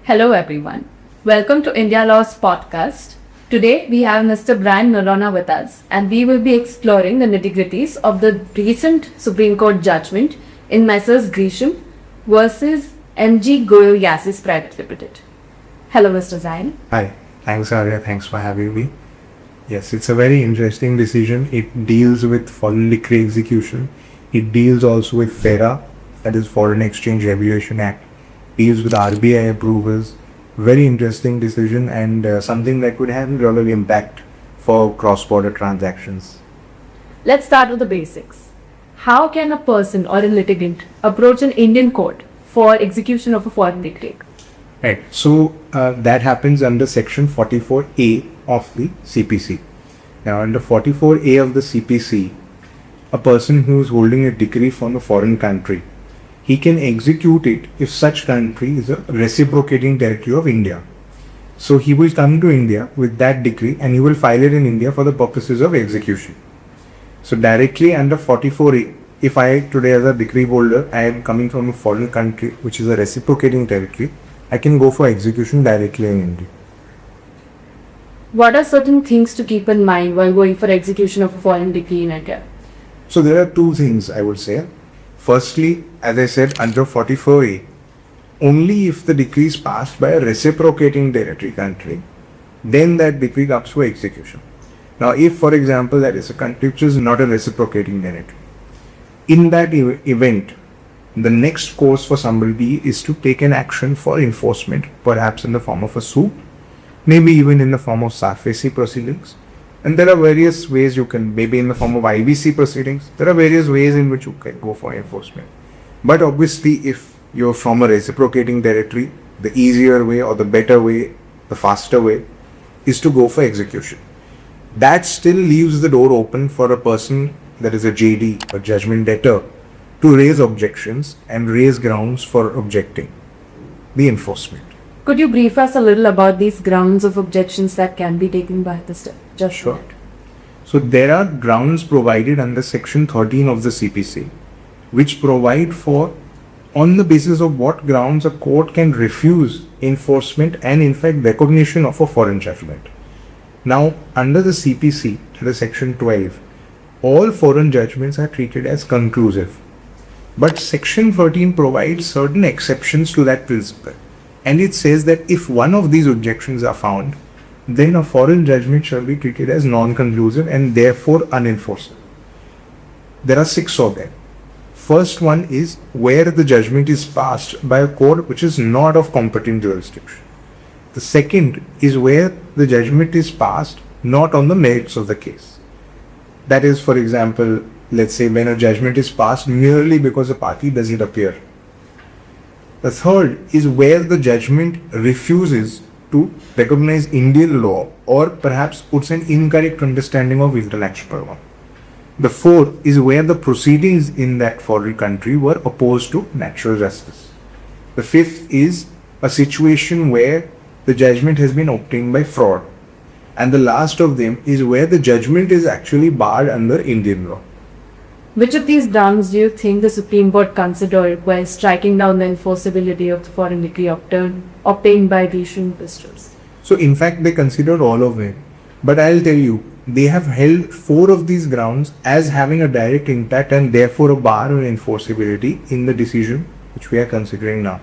Hello everyone. Welcome to India Law's podcast. Today we have Mr. Brian Narona with us and we will be exploring the nitty-gritties of the recent Supreme Court judgment in Messrs. Grisham versus M.G. Goyal Yassis Private Limited. Hello Mr. Zain. Hi, thanks Arya, thanks for having me. Yes, it's a very interesting decision. It deals with foreign decree execution. It deals also with FERA, that is Foreign Exchange Regulation Act. Deals with RBI approvals. Very interesting decision and something that could have a lot of impact for cross-border transactions. Let's start with the basics. How can a person or a litigant approach an Indian court for execution of a foreign decree? Right, so that happens under section 44A of the CPC. Now under 44A of the CPC, a person who is holding a decree from a foreign country, he can execute it if such country is a reciprocating territory of India. So he will come to India with that decree and he will file it in India for the purposes of execution. So directly under 44A, if I today as a decree holder, I am coming from a foreign country which is a reciprocating territory, I can go for execution directly in India. What are certain things to keep in mind while going for execution of a foreign decree in India? So there are two things I would say. Firstly, as I said, under 44A, only if the decree is passed by a reciprocating territory country, then that decree comes for execution. Now, if, for example, that is a country which is not a reciprocating territory, in that event, the next course for somebody is to take an action for enforcement, perhaps in the form of a suit, maybe even in the form of SARFAESI proceedings. And there are various ways you can, maybe in the form of IBC proceedings, there are various ways in which you can go for enforcement. But obviously, if you're from a reciprocating territory, the easier way or the better way, the faster way, is to go for execution. That still leaves the door open for a person that is a JD, a judgment debtor, to raise objections and raise grounds for objecting the enforcement. Could you brief us a little about these grounds of objections that can be taken by the judge? Sure. So there are grounds provided under section 13 of the CPC, which provide for on the basis of what grounds a court can refuse enforcement and in fact recognition of a foreign judgment. Now under the CPC, under section 12, all foreign judgments are treated as conclusive. But section 13 provides certain exceptions to that principle. And it says that if one of these objections are found, then a foreign judgment shall be treated as non-conclusive and therefore unenforceable. There are 6 of them. First one is where the judgment is passed by a court which is not of competent jurisdiction. The second is where the judgment is passed not on the merits of the case. That is, for example, let's say when a judgment is passed merely because a party doesn't appear. The third is where the judgment refuses to recognize Indian law or perhaps puts an incorrect understanding of international law. The fourth is where the proceedings in that foreign country were opposed to natural justice. The fifth is a situation where the judgment has been obtained by fraud. And the last of them is where the judgment is actually barred under Indian law. Which of these grounds do you think the Supreme Court considered while striking down the enforceability of the foreign decree obtained by the Asian pistols? So in fact they considered all of it. But I'll tell you, they have held 4 of these grounds as having a direct impact and therefore a bar on enforceability in the decision which we are considering now.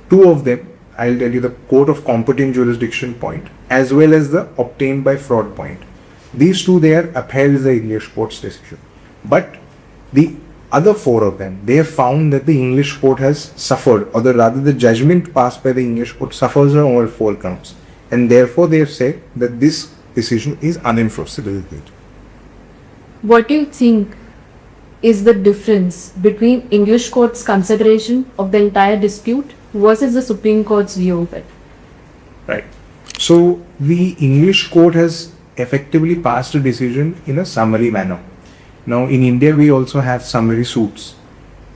2 of them, I'll tell you, the court of competent jurisdiction point as well as the obtained by fraud point. These 2 there upheld the English court's decision. But the other 4 of them, they have found that the English court has suffered, or rather the judgment passed by the English court suffers on all 4 counts. And therefore they have said that this decision is unenforceable. What do you think is the difference between English court's consideration of the entire dispute versus the Supreme Court's view of it? Right. So the English court has effectively passed a decision in a summary manner. Now in India we also have summary suits.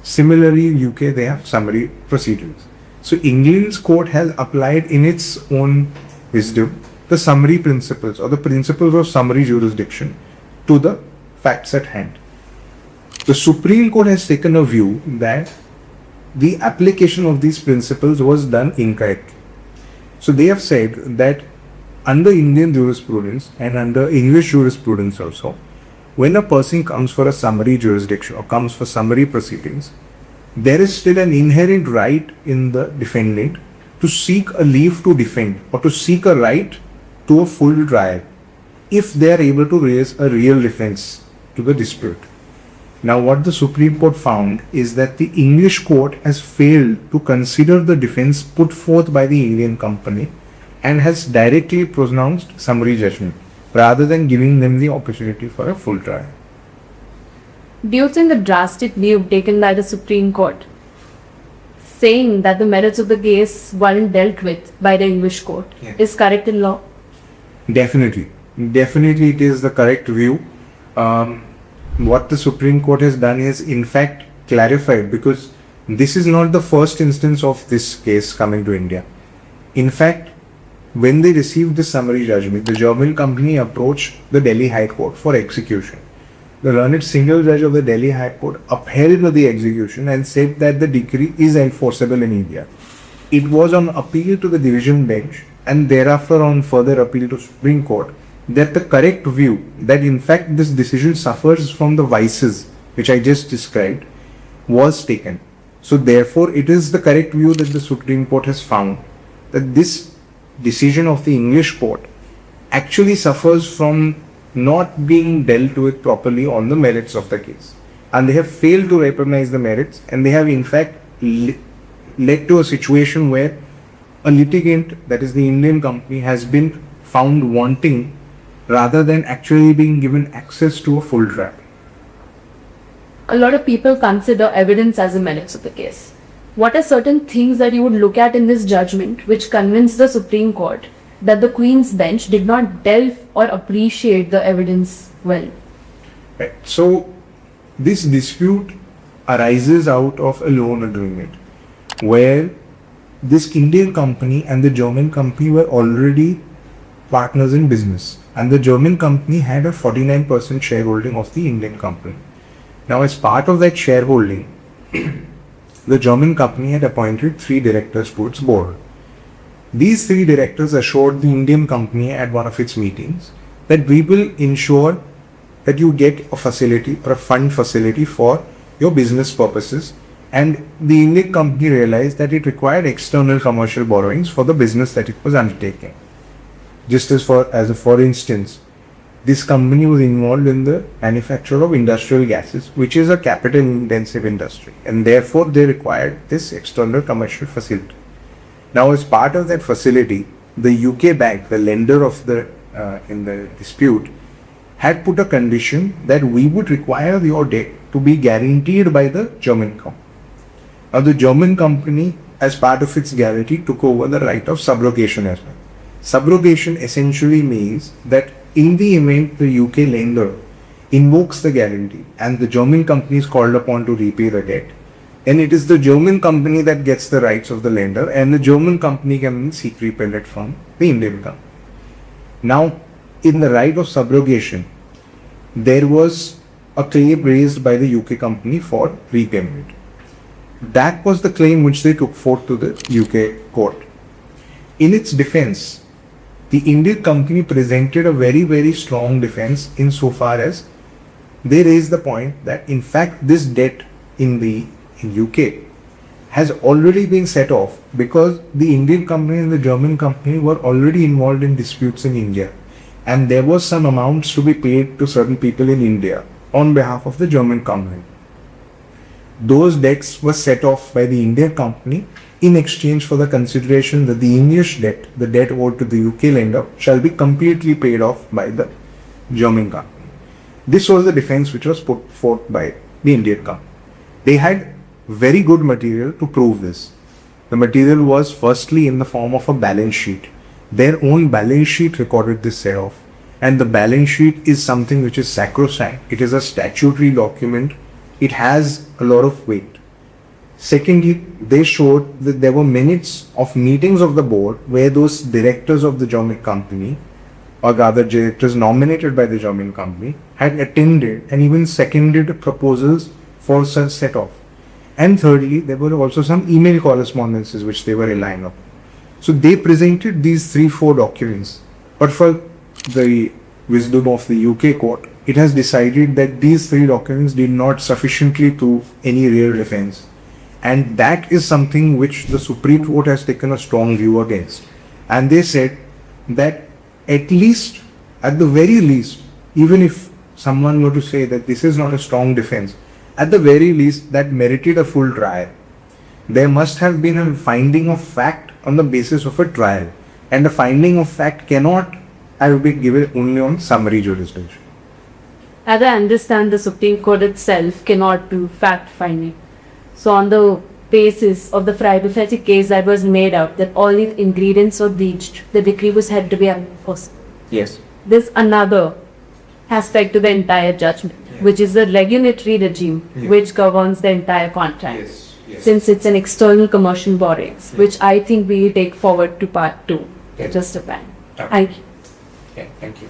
Similarly in UK they have summary procedures. So England's court has applied in its own wisdom the summary principles or the principles of summary jurisdiction to the facts at hand. The Supreme Court has taken a view that the application of these principles was done incorrectly. So they have said that under Indian jurisprudence and under English jurisprudence also, when a person comes for a summary jurisdiction or comes for summary proceedings, there is still an inherent right in the defendant to seek a leave to defend or to seek a right to a full trial if they are able to raise a real defense to the dispute. Now, what the Supreme Court found is that the English court has failed to consider the defense put forth by the Indian company and has directly pronounced summary judgment rather than giving them the opportunity for a full trial. Do you think the drastic view taken by the Supreme Court, saying that the merits of the case weren't dealt with by the English court, is correct in law? Definitely. Definitely it is the correct view. What the Supreme Court has done is in fact clarified, because this is not the first instance of this case coming to India. In fact, when they received the summary judgment, the German company approached the Delhi High Court for execution. The learned single judge of the Delhi High Court upheld the execution and said that the decree is enforceable in India. It was on appeal to the division bench and thereafter on further appeal to Supreme Court that the correct view that in fact this decision suffers from the vices which I just described was taken. So therefore it is the correct view that the Supreme Court has found that this decision of the English court actually suffers from not being dealt with properly on the merits of the case, and they have failed to recognize the merits, and they have in fact led to a situation where a litigant, that is the Indian company, has been found wanting rather than actually being given access to a full trial. A lot of people consider evidence as the merits of the case. What are certain things that you would look at in this judgment which convince the Supreme Court that the Queen's bench did not delve or appreciate the evidence well? Right. So this dispute arises out of a loan agreement where this Indian company and the German company were already partners in business, and the German company had a 49% shareholding of the Indian company. Now, as part of that shareholding, the German company had appointed 3 directors to its board. These 3 directors assured the Indian company at one of its meetings that we will ensure that you get a facility or a fund facility for your business purposes, and the Indian company realized that it required external commercial borrowings for the business that it was undertaking. Just as for instance, this company was involved in the manufacture of industrial gases, which is a capital intensive industry, and therefore they required this external commercial facility. Now, as part of that facility, the UK bank, the lender of in the dispute, had put a condition that we would require your debt to be guaranteed by the German company. Now, the German company, as part of its guarantee, took over the right of subrogation as well. Subrogation essentially means that in the event the UK lender invokes the guarantee and the German company is called upon to repay the debt, then it is the German company that gets the rights of the lender, and the German company can seek repayment from the Indian company. Now, in the right of subrogation, there was a claim raised by the UK company for repayment. That was the claim which they took forth to the UK court. In its defense, the Indian company presented a very, very strong defense insofar as they raised the point that in fact this debt in UK has already been set off because the Indian company and the German company were already involved in disputes in India, and there was some amounts to be paid to certain people in India on behalf of the German company. Those debts were set off by the Indian company in exchange for the consideration that the English debt, the debt owed to the UK lender, shall be completely paid off by the German company. This was the defense which was put forth by the Indian company. They had very good material to prove this. The material was firstly in the form of a balance sheet. Their own balance sheet recorded this set off, and the balance sheet is something which is sacrosanct. It is a statutory document. It has a lot of weight. Secondly, they showed that there were minutes of meetings of the board where those directors of the German company, or rather directors nominated by the German company, had attended and even seconded proposals for such set off. And thirdly, there were also some email correspondences which they were relying upon. So they presented these 3-4 documents, but for the wisdom of the UK court, it has decided that these 3 documents did not sufficiently prove any real defense. And that is something which the Supreme Court has taken a strong view against. And they said that at least, at the very least, even if someone were to say that this is not a strong defense, at the very least that merited a full trial. There must have been a finding of fact on the basis of a trial, and the finding of fact cannot have been given only on summary jurisdiction. As I understand, the Supreme Court itself cannot do fact finding. So on the basis of the hypothetical case that was made up, that all the ingredients were breached, the decree was had to be unenforceable. Yes. There's another aspect to the entire judgment, which is the regulatory regime, which governs the entire contract. Yes. Since it's an external commercial borrowings, which I think we take forward to part 2. Just a plan. Okay. Thank you. Okay, thank you.